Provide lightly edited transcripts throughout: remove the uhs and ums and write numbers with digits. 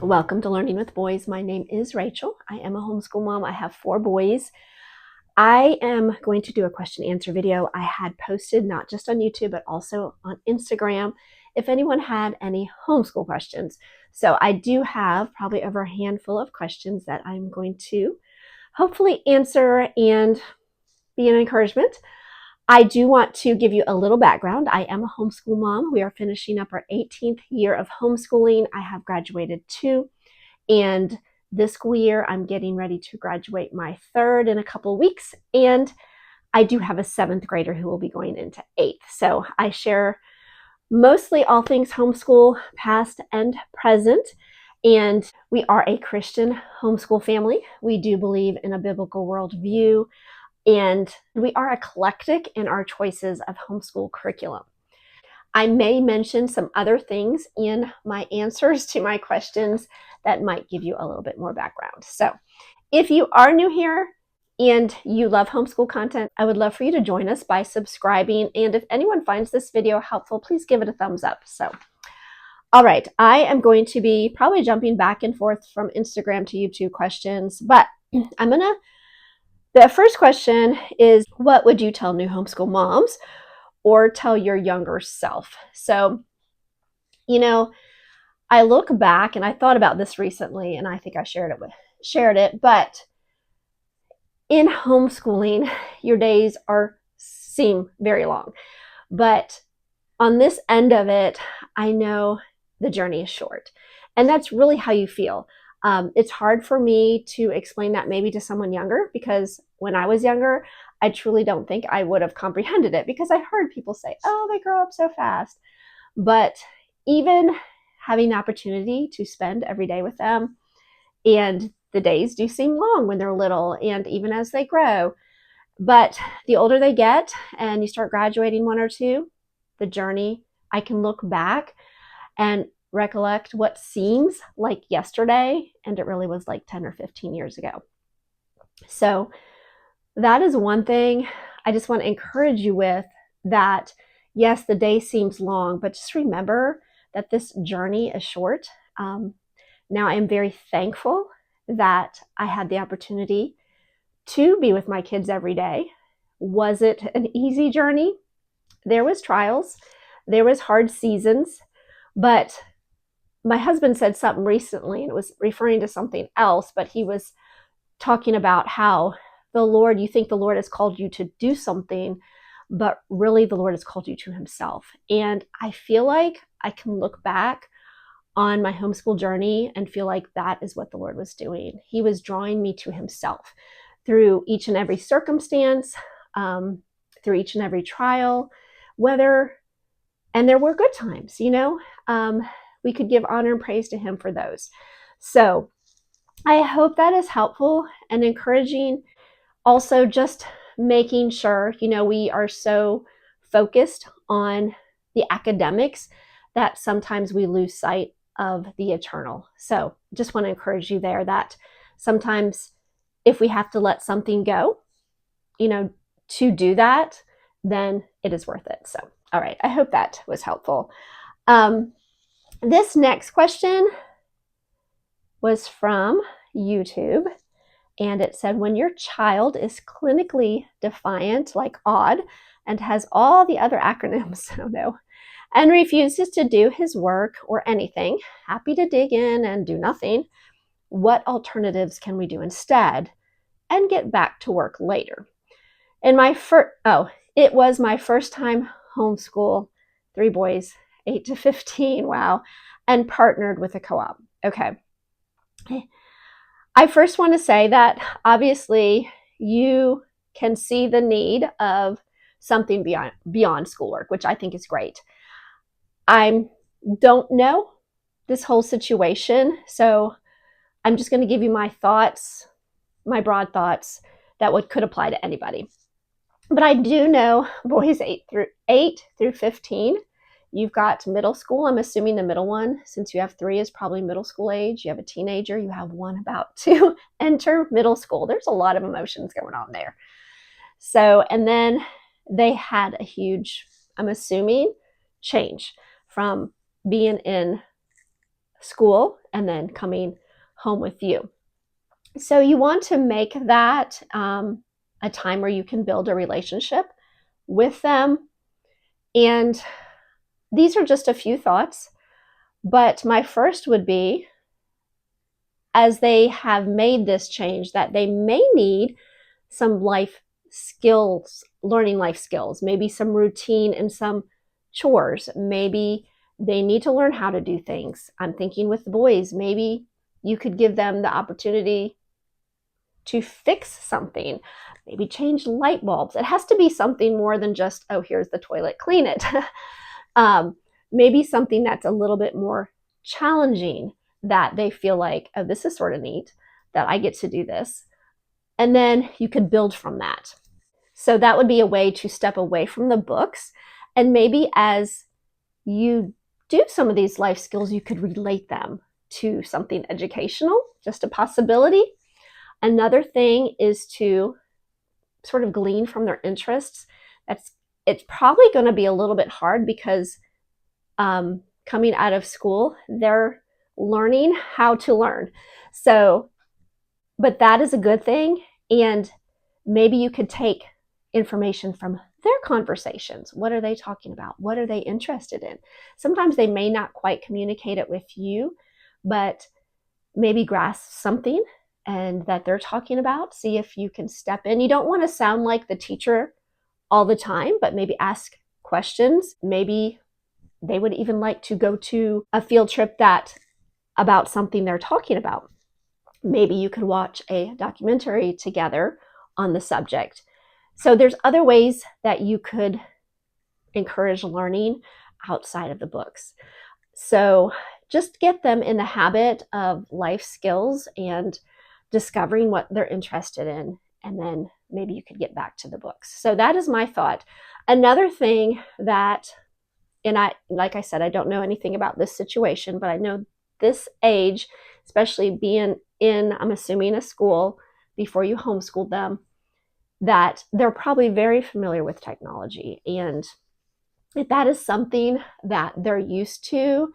Welcome to Learning with Boys. My name is Rachel. I am a homeschool mom. I have 4 boys. I am going to do a question answer video I had posted not just on YouTube, but also on Instagram if anyone had any homeschool questions. So I do have probably over a handful of questions that I'm going to hopefully answer and be an encouragement. I do want to give you a little background. I am a homeschool mom. We are finishing up our 18th year of homeschooling. I have graduated 2, and this school year I'm getting ready to graduate my 3rd in a couple of weeks, and I do have a 7th grader who will be going into 8th. So I share mostly all things homeschool, past and present, and we are a Christian homeschool family. We do believe in a biblical worldview, and we are eclectic in our choices of homeschool curriculum. I may mention some other things in my answers to my questions that might give you a little bit more background. So if you are new here and you love homeschool content, I would love for you to join us by subscribing. And if anyone finds this video helpful, please give it a thumbs up. So, all right, I am going to be probably jumping back and forth from Instagram to YouTube questions, but the first question is, what would you tell new homeschool moms or tell your younger self? So, I look back and I thought about this recently, and I think I shared it, but in homeschooling, your days seem very long. But on this end of it, I know the journey is short. And that's really how you feel. It's hard for me to explain that maybe to someone younger, because when I was younger, I truly don't think I would have comprehended it, because I heard people say, oh, they grow up so fast. But even having the opportunity to spend every day with them, and the days do seem long when they're little and even as they grow, but the older they get and you start graduating 1 or 2, the journey, I can look back and recollect what seems like yesterday, and it really was like 10 or 15 years ago. So that is one thing I just want to encourage you with, that yes, the day seems long, but just remember that this journey is short. Now I am very thankful that I had the opportunity to be with my kids every day. Was it an easy journey? There was trials, there was hard seasons, but my husband said something recently, and it was referring to something else, but he was talking about how you think the Lord has called you to do something, but really the Lord has called you to himself. And I feel like I can look back on my homeschool journey and feel like that is what the Lord was doing. He was drawing me to himself through each and every circumstance, through each and every trial, and there were good times, we could give honor and praise to him for those. So I hope that is helpful and encouraging. Also, just making sure, we are so focused on the academics that sometimes we lose sight of the eternal. So just want to encourage you there that sometimes if we have to let something go, to do that, then it is worth it. So, all right, I hope that was helpful. This next question was from YouTube, and it said, when your child is clinically defiant, like odd, and has all the other acronyms, oh no, and refuses to do his work or anything, happy to dig in and do nothing, what alternatives can we do instead and get back to work later? It was my first time homeschool, 3 boys, 8 to 15, wow, and partnered with a co-op. Okay. I first want to say that obviously you can see the need of something beyond schoolwork, which I think is great. I don't know this whole situation, so I'm just going to give you my thoughts, my broad thoughts that could apply to anybody. But I do know boys 8 through 15. You've got middle school. I'm assuming the middle one, since you have 3, is probably middle school age. You have a teenager. You have one about to enter middle school. There's a lot of emotions going on there. So, and then they had a huge, I'm assuming, change from being in school and then coming home with you. So you want to make that a time where you can build a relationship with them. And these are just a few thoughts, but my first would be, as they have made this change, that they may need some life skills, learning life skills, maybe some routine and some chores. Maybe they need to learn how to do things. I'm thinking with the boys, maybe you could give them the opportunity to fix something, maybe change light bulbs. It has to be something more than just, oh, here's the toilet, clean it. Maybe something that's a little bit more challenging, that they feel like, oh, this is sort of neat that I get to do this. And then you could build from that. So that would be a way to step away from the books. And maybe as you do some of these life skills, you could relate them to something educational, just a possibility. Another thing is to sort of glean from their interests. It's probably going to be a little bit hard because coming out of school, they're learning how to learn. So, but that is a good thing. And maybe you could take information from their conversations. What are they talking about? What are they interested in? Sometimes they may not quite communicate it with you, but maybe grasp something and that they're talking about. See if you can step in. You don't want to sound like the teacher all the time, but maybe ask questions. Maybe they would even like to go to a field trip about something they're talking about. Maybe you could watch a documentary together on the subject. So there's other ways that you could encourage learning outside of the books. So just get them in the habit of life skills and discovering what they're interested in, and then maybe you could get back to the books. So that is my thought. Another thing that, and like I said, I don't know anything about this situation, but I know this age, especially being in, I'm assuming, a school before you homeschooled them, that they're probably very familiar with technology. And if that is something that they're used to,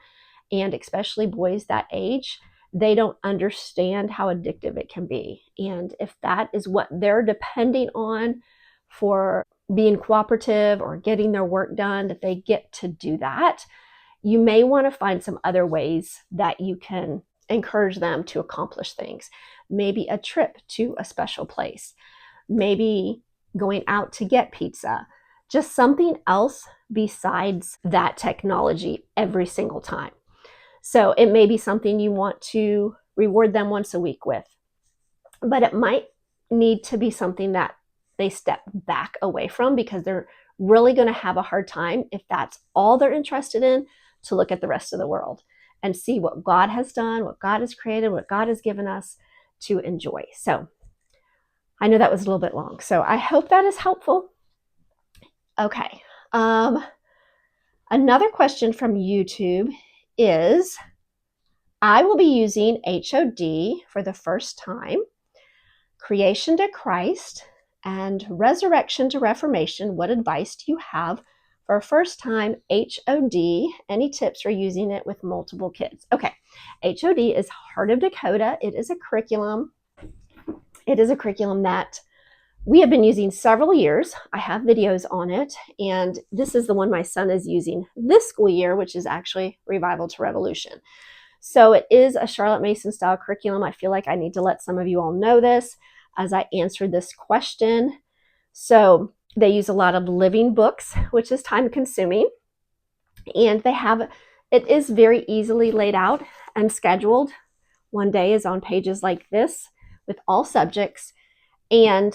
and especially boys that age, they don't understand how addictive it can be. And if that is what they're depending on for being cooperative or getting their work done, that they get to do that, you may want to find some other ways that you can encourage them to accomplish things. Maybe a trip to a special place, maybe going out to get pizza, just something else besides that technology every single time. So it may be something you want to reward them once a week with, but it might need to be something that they step back away from, because they're really going to have a hard time, if that's all they're interested in, to look at the rest of the world and see what God has done, what God has created, what God has given us to enjoy. So I know that was a little bit long, so I hope that is helpful. Okay. Another question from YouTube is, I will be using HOD for the first time, creation to Christ and resurrection to Reformation. What advice do you have for a first time HOD? Any tips for using it with multiple kids? Okay, HOD is Heart of Dakota. It is a curriculum. It is a curriculum that we have been using several years. I have videos on it, and this is the one my son is using this school year, which is actually Revival to Revolution. So it is a Charlotte Mason style curriculum. I feel like I need to let some of you all know this as I answer this question. So they use a lot of living books, which is time consuming. And it is very easily laid out and scheduled. One day is on pages like this with all subjects. And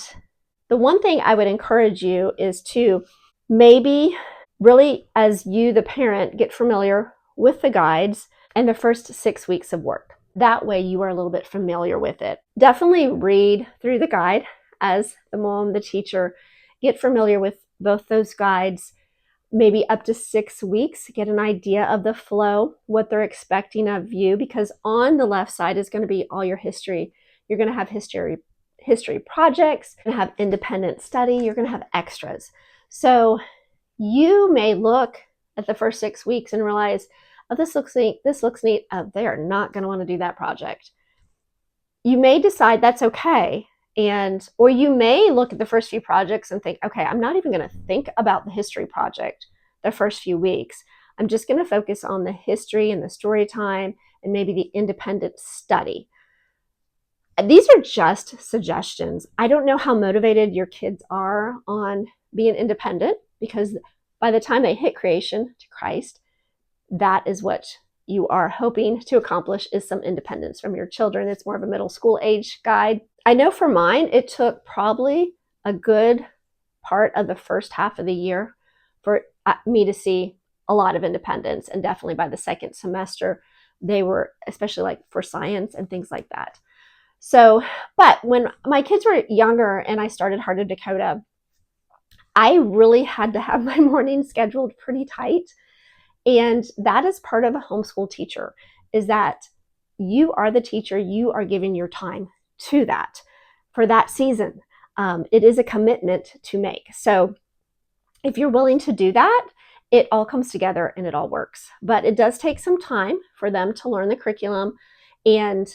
the one thing I would encourage you is to maybe really, as you, the parent, get familiar with the guides and the first 6 weeks of work. That way you are a little bit familiar with it. Definitely read through the guide as the mom, the teacher. Get familiar with both those guides, maybe up to 6 weeks. Get an idea of the flow, what they're expecting of you, because on the left side is going to be all your history. You're going to have history projects, you're going to have independent study, you're going to have extras. So you may look at the first 6 weeks and realize, Oh, this looks neat. This looks neat. They are not going to want to do that project. You may decide that's okay. Or you may look at the first few projects and think, okay, I'm not even going to think about the history project the first few weeks. I'm just going to focus on the history and the story time and maybe the independent study. These are just suggestions. I don't know how motivated your kids are on being independent, because by the time they hit creation to Christ, that is what you are hoping to accomplish, is some independence from your children. It's more of a middle school age guide. I know for mine, it took probably a good part of the first half of the year for me to see a lot of independence. And definitely by the second semester, they were, especially like for science and things like that. So, but when my kids were younger and I started Heart of Dakota, I really had to have my morning scheduled pretty tight. And that is part of a homeschool teacher, is that you are the teacher. You are giving your time to that for that season. It is a commitment to make. So if you're willing to do that, it all comes together and it all works. But it does take some time for them to learn the curriculum and,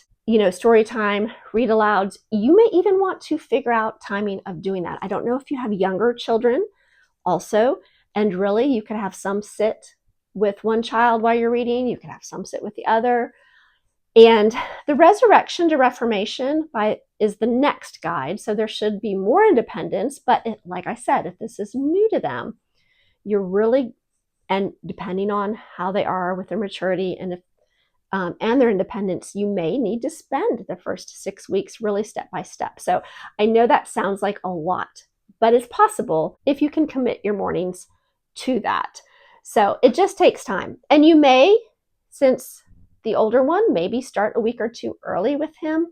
story time, read alouds. You may even want to figure out timing of doing that. I don't know if you have younger children also, and really you could have some sit with one child while you're reading. You can have some sit with the other. And the Resurrection to Reformation is the next guide. So there should be more independence. But like I said, if this is new to them, you're really, and depending on how they are with their maturity and their independence, you may need to spend the first 6 weeks really step by step. So I know that sounds like a lot, but it's possible if you can commit your mornings to that. So it just takes time. And you may, since the older one, maybe start a week or two early with him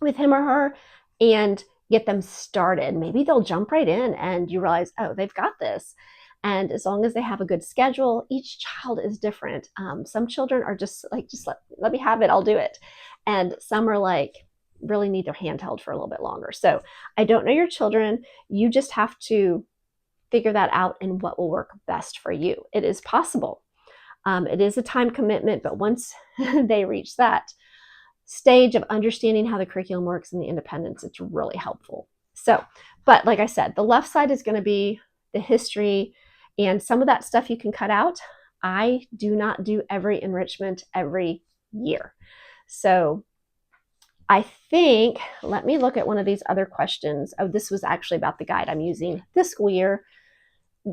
or her, and get them started. Maybe they'll jump right in and you realize, oh, they've got this. And as long as they have a good schedule, each child is different. Some children are just like, let me have it, I'll do it. And some are like, really need their hand held for a little bit longer. So I don't know your children. You just have to figure that out and what will work best for you. It is possible. It is a time commitment, but once they reach that stage of understanding how the curriculum works and the independence, it's really helpful. So, but like I said, the left side is going to be the history, and some of that stuff you can cut out. I do not do every enrichment every year. So I think, let me look at one of these other questions. Oh, this was actually about the guide I'm using this school year.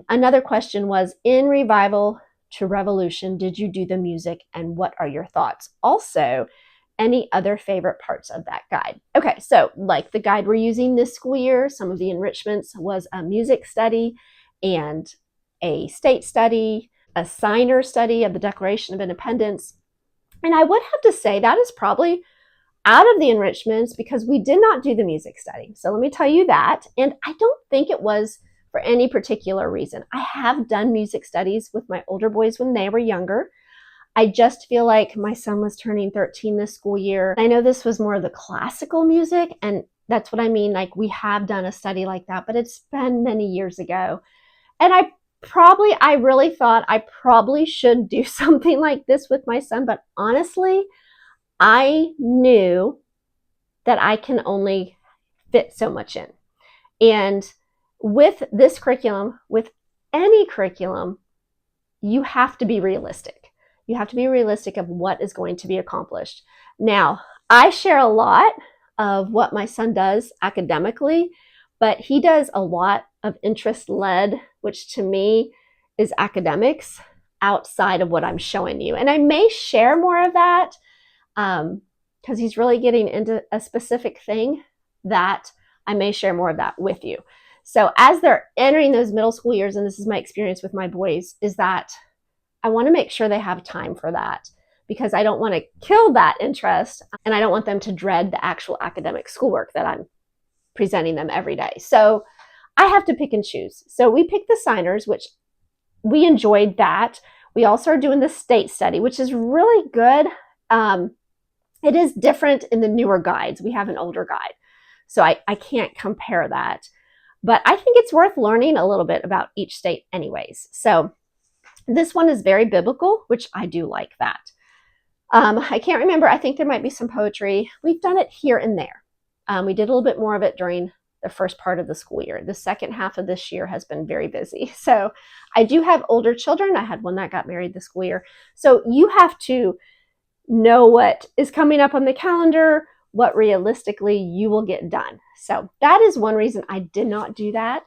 Another question was, in Revival to Revolution, did you do the music, and what are your thoughts? Also, any other favorite parts of that guide? Okay, so like the guide we're using this school year, some of the enrichments was a music study and a state study, a signer study of the Declaration of Independence. And I would have to say that is probably out of the enrichments, because we did not do the music study. So let me tell you that. And I don't think it was for any particular reason. I have done music studies with my older boys when they were younger. I just feel like my son was turning 13 this school year. I know this was more of the classical music, and that's what I mean. Like, we have done a study like that, but it's been many years ago. And I really thought I probably should do something like this with my son, but honestly, I knew that I can only fit so much in. And with this curriculum, with any curriculum, you have to be realistic. You have to be realistic of what is going to be accomplished. Now, I share a lot of what my son does academically, but he does a lot of interest-led, which to me is academics outside of what I'm showing you. And I may share more of that because he's really getting into a specific thing that I may share more of that with you. So as they're entering those middle school years, and this is my experience with my boys, is that I want to make sure they have time for that, because I don't want to kill that interest, and I don't want them to dread the actual academic schoolwork that I'm presenting them every day. So I have to pick and choose. So we picked the signers, which we enjoyed that. We also are doing the state study, which is really good. It is different in the newer guides. We have an older guide, so I can't compare that. But I think it's worth learning a little bit about each state anyways. So This one is very biblical, which I do like that. I can't remember. I think there might be some poetry. We've done it here and there. We did a little bit more of it during the first part of the school year. The second half of this year has been very busy. So I do have older children. I had one that got married this school year. So you have to know what is coming up on the calendar, what realistically you will get done. So that is one reason I did not do that.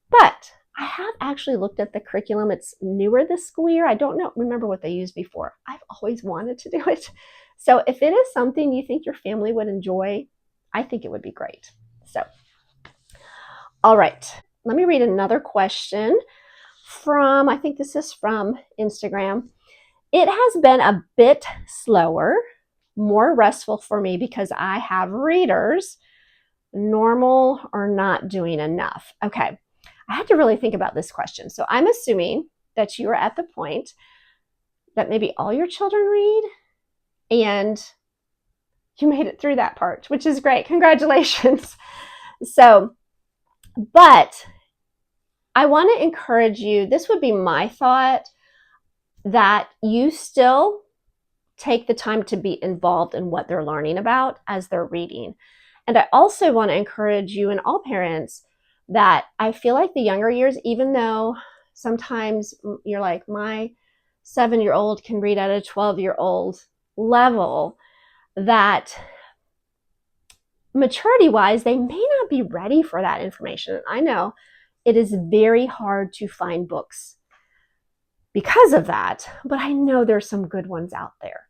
But I have actually looked at the curriculum. It's newer this school year. I don't remember what they used before. I've always wanted to do it. So if it is something you think your family would enjoy, I think it would be great. So, all right. Let me read another question from, I think this is from Instagram. It has been a bit slower, more restful for me because I have readers. Normal or not doing enough? Okay. I had to really think about this question. So I'm assuming that you are at the point that maybe all your children read and you made it through that part, which is great. Congratulations. So, but I want to encourage you, this would be my thought, that you still take the time to be involved in what they're learning about as they're reading. And I also want to encourage you and all parents that I feel like the younger years, even though sometimes you're like, my 7-year-old can read at a 12-year-old level, that maturity-wise, they may not be ready for that information. I know it is very hard to find books because of that, but I know there's some good ones out there.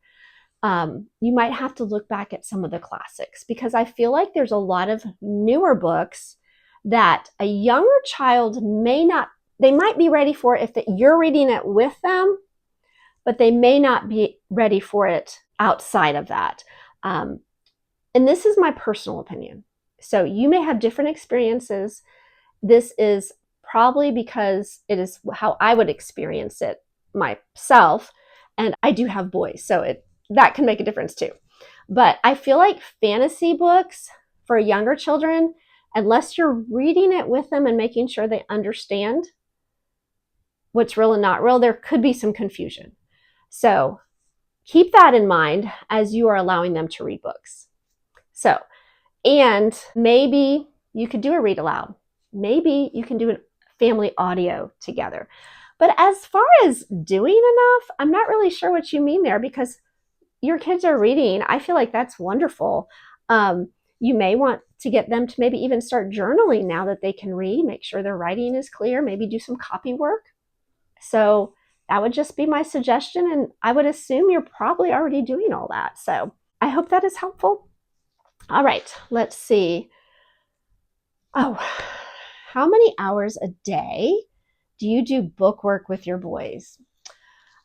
You might have to look back at some of the classics because I feel like there's a lot of newer books that a younger child they might be ready for if you're reading it with them, but they may not be ready for it outside of that. And this is my personal opinion. So you may have different experiences. This is probably because it is how I would experience it myself. And I do have boys, so that can make a difference too. But I feel like fantasy books for younger children, unless you're reading it with them and making sure they understand what's real and not real, there could be some confusion. So keep that in mind as you are allowing them to read books. So, and maybe you could do a read aloud. Maybe you can do a family audio together. But as far as doing enough, I'm not really sure what you mean there because your kids are reading. I feel like that's wonderful. You may want to get them to maybe even start journaling now that they can read, make sure their writing is clear, maybe do some copy work. So that would just be my suggestion. And I would assume you're probably already doing all that. So I hope that is helpful. All right, let's see. Oh, how many hours a day do you do book work with your boys?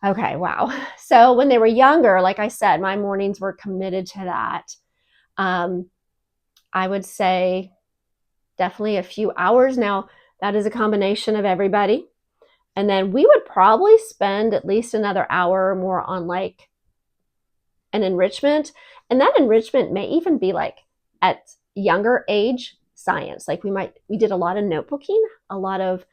Okay, wow. So when they were younger, like I said, my mornings were committed to that. I would say definitely a few hours. Now, that is a combination of everybody. And then we would probably spend at least another hour or more on like an enrichment. And that enrichment may even be like at younger age science. Like we did a lot of notebooking, a lot of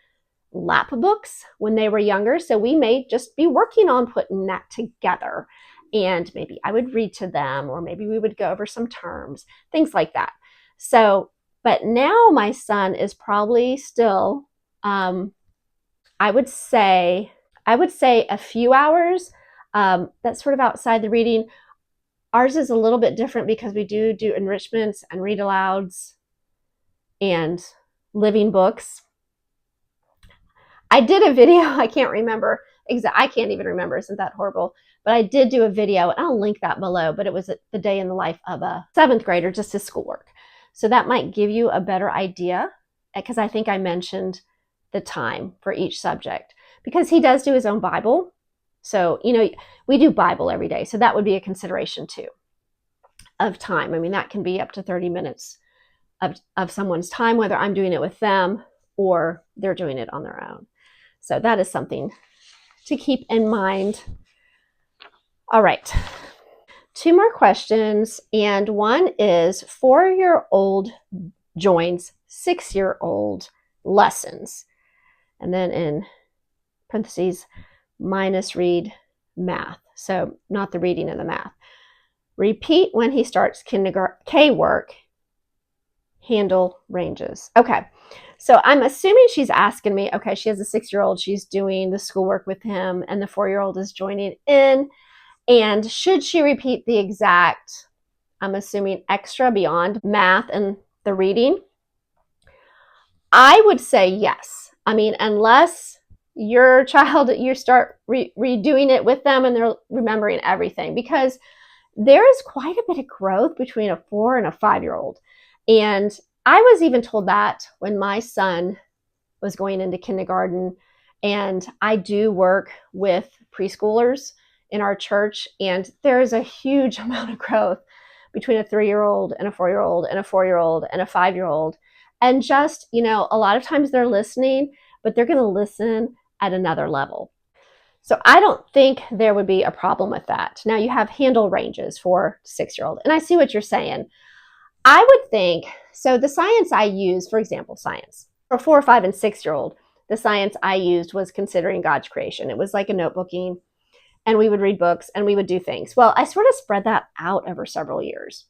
lap books when they were younger. So we may just be working on putting that together. And maybe I would read to them, or maybe we would go over some terms, things like that. So, but now my son is probably still, I would say a few hours. That's sort of outside the reading. Ours is a little bit different because we do enrichments and read alouds and living books. I did a video, I can't remember I can't even remember, isn't that horrible? But I did do a video, and I'll link that below, but it was the day in the life of a 7th grader, just his schoolwork. So that might give you a better idea, because I think I mentioned the time for each subject, because he does do his own Bible. So, we do Bible every day. So that would be a consideration too of time. I mean, that can be up to 30 minutes of someone's time, whether I'm doing it with them or they're doing it on their own. So that is something to keep in mind. All right. 2 more questions. And one is 4-year-old joins 6-year-old lessons. And then in parentheses, minus read math. So not the reading and the math. Repeat when he starts kindergarten K work. Handle ranges. Okay. So I'm assuming she's asking me, okay, she has a 6-year-old, she's doing the schoolwork with him, and the 4-year-old is joining in. And should she repeat the exact, I'm assuming, extra beyond math and the reading? I would say yes. I mean, unless your child, you start redoing it with them and they're remembering everything, because there is quite a bit of growth between a 4 and a 5-year-old. And I was even told that when my son was going into kindergarten. And I do work with preschoolers in our church, and there's a huge amount of growth between a 3-year-old and a 4-year-old and a 4-year-old and a 5-year-old. And just, you know, a lot of times they're listening, but they're going to listen at another level. So I don't think there would be a problem with that. Now you have handle ranges for 6-year-old, and I see what you're saying. I would think, so the science I use, for example, science, for 4, 5, and 6-year-old, the science I used was considering God's creation. It was like a notebooking, and we would read books and we would do things. Well, I sort of spread that out over several years.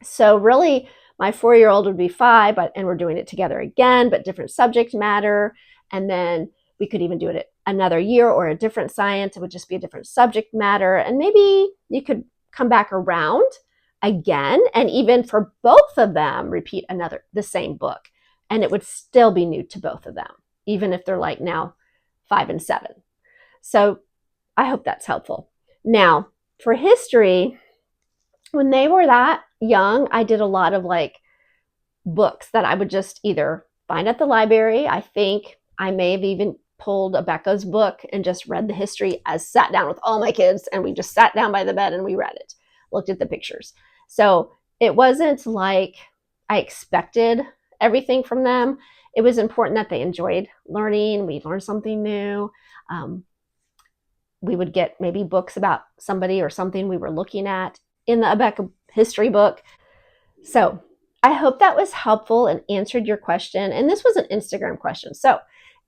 So really, my 4-year-old would be 5, and we're doing it together again, but different subject matter. And then we could even do it another year or a different science. It would just be a different subject matter. And maybe you could come back around again, and even for both of them, repeat the same book. And it would still be new to both of them, even if they're like now 5 and 7. So I hope that's helpful. Now, for history, when they were that young, I did a lot of like books that I would just either find at the library. I think I may have even pulled a Becca's book and just read the history, as sat down with all my kids, and we just sat down by the bed and we read it, looked at the pictures. So it wasn't like I expected everything from them. It was important that they enjoyed learning. We learned something new. We would get maybe books about somebody or something we were looking at in the Becca history book. So I hope that was helpful and answered your question. And this was an Instagram question. So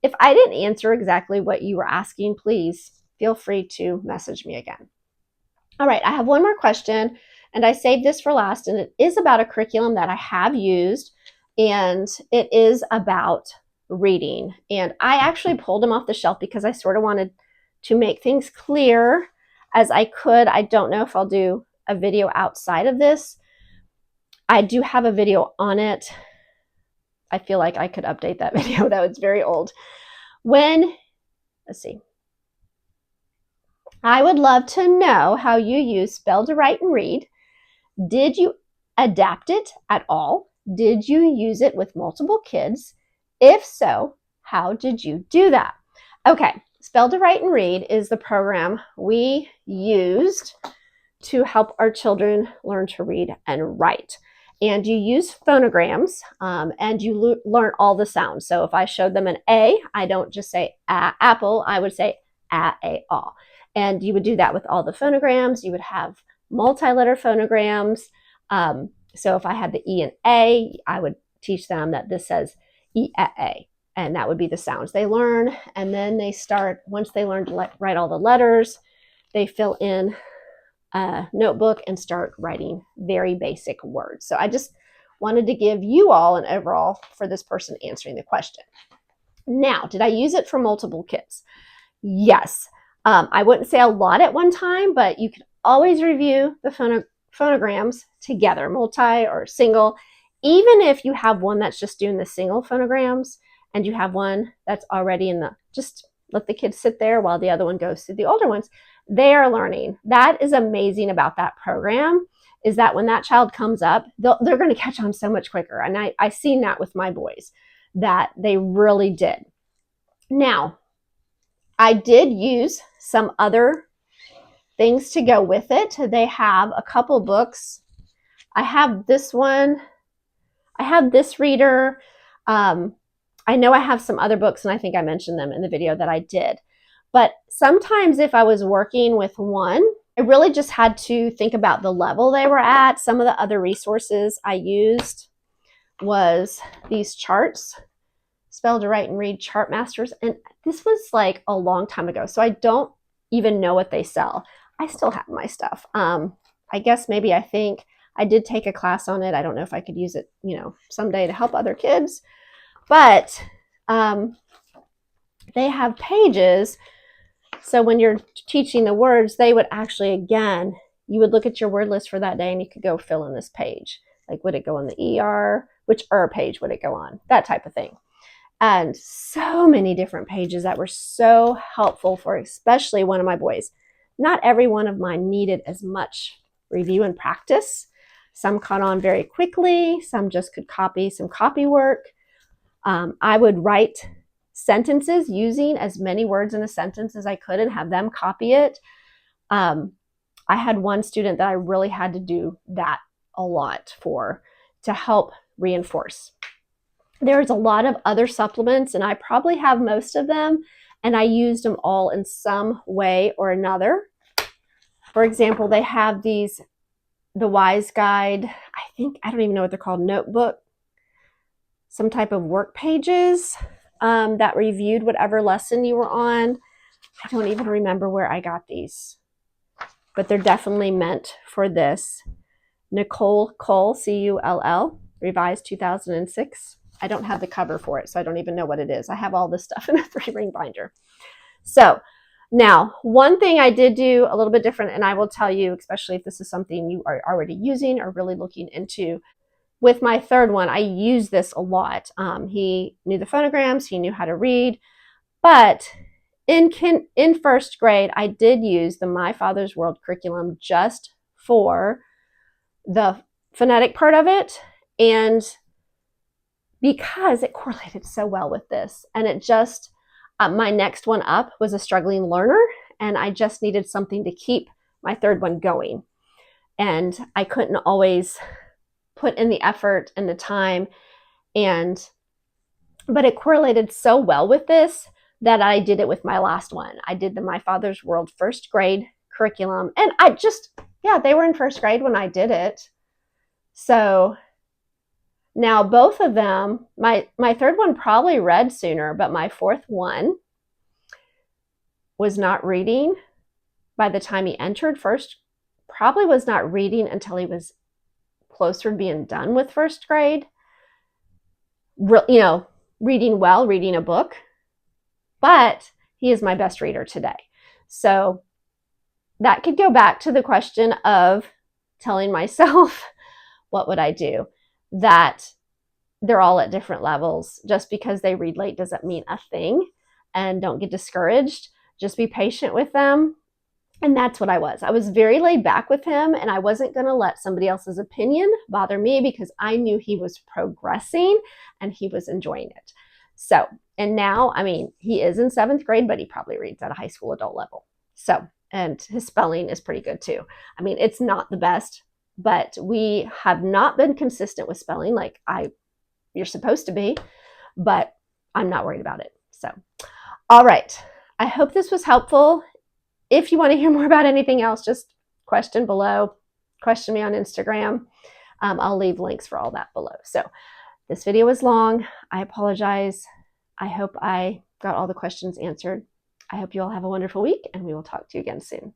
if I didn't answer exactly what you were asking, please feel free to message me again. All right, I have one more question, and I saved this for last, and it is about a curriculum that I have used, and it is about reading. And I actually pulled them off the shelf because I sort of wanted to make things clear as I could. I don't know if I'll do a video outside of this. I do have a video on it. I feel like I could update that video, though it's very old. Let's see. I would love to know how you use Spell to Write and Read. Did you adapt it at all? Did you use it with multiple kids? If so, how did you do that? Okay, Spell to Write and Read is the program we used to help our children learn to read and write. And you use phonograms, and you learn all the sounds. So if I showed them an A, I don't just say apple, I would say a, all. And you would do that with all the phonograms. You would have multi-letter phonograms. So if I had the E and A, I would teach them that this says E-A, and that would be the sounds they learn. And then they start, once they learn to write all the letters, they fill in a notebook and start writing very basic words. So I just wanted to give you all an overall for this person answering the question. Now, did I use it for multiple kids? Yes. I wouldn't say a lot at one time, but you can always review the phonograms together, multi or single. Even if you have one that's just doing the single phonograms and you have one that's already just let the kids sit there while the other one goes through the older ones. They are learning. That is amazing about that program, is that when that child comes up, they're going to catch on so much quicker. And I seen that with my boys, that they really did. Now, I did use some other things to go with it. They have a couple books. I have this one. I have this reader. I know I have some other books, and I think I mentioned them in the video that I did. But sometimes if I was working with one, I really just had to think about the level they were at. Some of the other resources I used was these charts. Spell to Write and Read Chart Masters. And this was like a long time ago, so I don't even know what they sell. I still have my stuff. I guess maybe I think I did take a class on it. I don't know if I could use it, someday to help other kids. But they have pages. So when you're teaching the words, they would actually, again, you would look at your word list for that day and you could go fill in this page. Like, would it go on the ER? Which page would it go on? That type of thing. And so many different pages that were so helpful for especially one of my boys. Not every one of mine needed as much review and practice. Some caught on very quickly. Some just could copy some copy work. I would write sentences using as many words in a sentence as I could and have them copy it. I had one student that I really had to do that a lot for to help reinforce. There's a lot of other supplements, and I probably have most of them, and I used them all in some way or another. For example, they have the Wise Guide, I don't even know what they're called, notebook, some type of work pages that reviewed whatever lesson you were on. I don't even remember where I got these, but they're definitely meant for this. Nicole Cull, Cull, revised 2006. I don't have the cover for it, so I don't even know what it is. I have all this stuff in a 3-ring binder. So now, one thing I did do a little bit different, and I will tell you, especially if this is something you are already using or really looking into, with my third one, I used this a lot. He knew the phonograms, he knew how to read, but in first grade, I did use the My Father's World curriculum just for the phonetic part of it, and because it correlated so well with this. And it just, my next one up was a struggling learner, and I just needed something to keep my third one going. And I couldn't always put in the effort and the time, but it correlated so well with this that I did it with my last one. I did the My Father's World first grade curriculum, and they were in first grade when I did it. So now both of them, my third one probably read sooner, but my fourth one was not reading by the time he entered first, probably was not reading until he was closer to being done with first grade. Reading well, reading a book, but he is my best reader today. So that could go back to the question of telling myself, what would I do? That they're all at different levels. Just because they read late doesn't mean a thing, and don't get discouraged. Just be patient with them. And that's what I was. I was very laid back with him, and I wasn't going to let somebody else's opinion bother me because I knew he was progressing and he was enjoying it. So, and now, he is in 7th grade, but he probably reads at a high school adult level. So, and his spelling is pretty good too. It's not the best, but we have not been consistent with spelling like you're supposed to be, but I'm not worried about it. So, all right. I hope this was helpful. If you want to hear more about anything else, just question below, question me on Instagram. I'll leave links for all that below. So this video was long. I apologize. I hope I got all the questions answered. I hope you all have a wonderful week, and we will talk to you again soon.